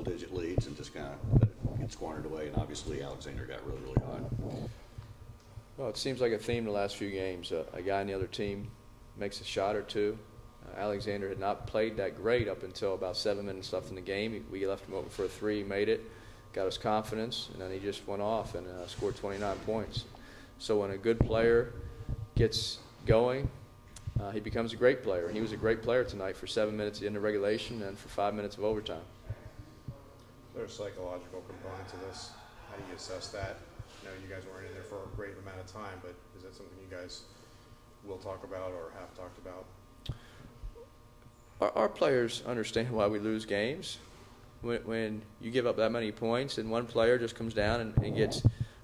single-digit leads and just kind of get squandered away. And obviously, Alexander got really, really hot. Well, it seems like a theme the last few games. A guy on the other team makes a shot or two. Alexander had not played that great up until about 7 minutes left in the game. We left him open for a three, he made it, got us confidence, and then he just went off and scored 29 points. So when a good player gets going, he becomes a great player. And he was a great player tonight for 7 minutes at the end of regulation and for 5 minutes of overtime. There's a psychological component to this. How do you assess that? I know you guys weren't in there for a great amount of time, but is that something you guys will talk about or have talked about? Our players understand why we lose games. When you give up that many points and one player just comes down and gets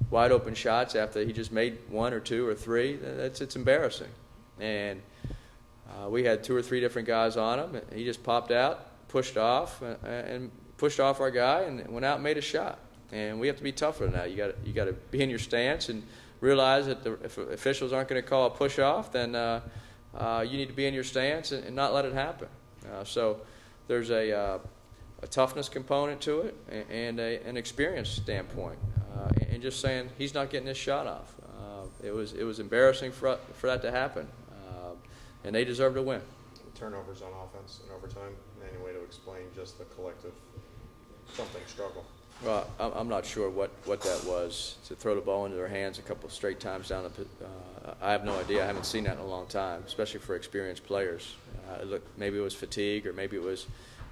wide open shots after he just made one or two or three, it's embarrassing. And we had 2 or 3 different guys on him. And he just popped out, pushed off, and pushed off our guy and went out and made a shot. And we have to be tougher than that. You got to be in your stance and realize that if officials aren't going to call a push off, then you need to be in your stance and not let it happen. So there's a toughness component to it and an experience standpoint. And just saying he's not getting this shot off. It was embarrassing for that to happen, and they deserve to win. Turnovers on offense in overtime. Any way to explain just the collective something struggle? Well, I'm not sure what that was, to throw the ball into their hands a couple straight times down the. I have no idea. I haven't seen that in a long time, especially for experienced players. Look, maybe it was fatigue, or maybe it was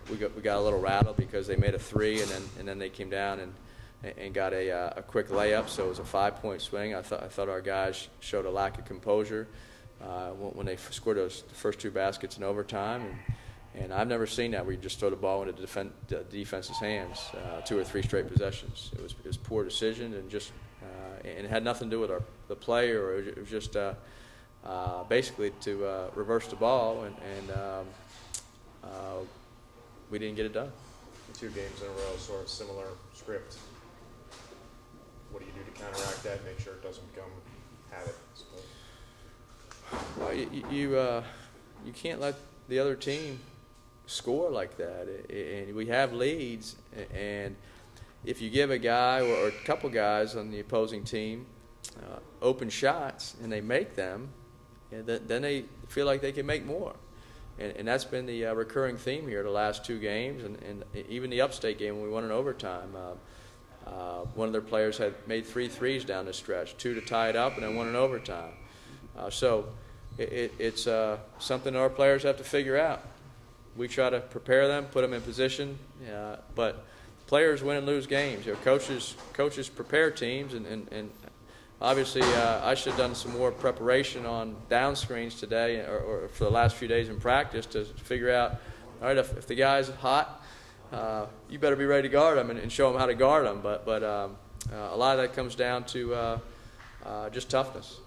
we got a little rattled because they made a three and then they came down and got a quick layup. So it was a 5-point swing. I thought our guys showed a lack of composure when they scored the first 2 baskets in overtime. And I've never seen that where you just throw the ball into the defense's hands 2 or 3 straight possessions. It was poor decision and just and it had nothing to do with the play, or it was just basically to reverse the ball and we didn't get it done. 2 games in a row, sort of similar script. What do you do to counteract that, make sure it doesn't become habit, I suppose? Well, you can't let the other team score like that, and we have leads, and if you give a guy or a couple guys on the opposing team open shots and they make them, then they feel like they can make more, and that's been the recurring theme here the last 2 games, and even the Upstate game when we won in overtime. One of their players had made 3 threes down the stretch, 2 to tie it up, and then 1 in overtime. So it's something our players have to figure out. We try to prepare them, put them in position, but players win and lose games. Coaches prepare teams, and obviously I should have done some more preparation on down screens today or for the last few days in practice to figure out, all right, if the guy's hot, you better be ready to guard him and show him how to guard him. But a lot of that comes down to just toughness.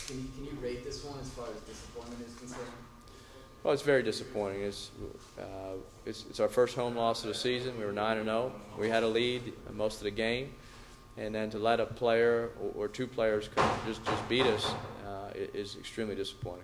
Can you rate this one as far as disappointment is concerned? Well, it's very disappointing. It's our first home loss of the season. We were 9-0. We had a lead most of the game, and then to let a player or 2 players come just beat us is extremely disappointing.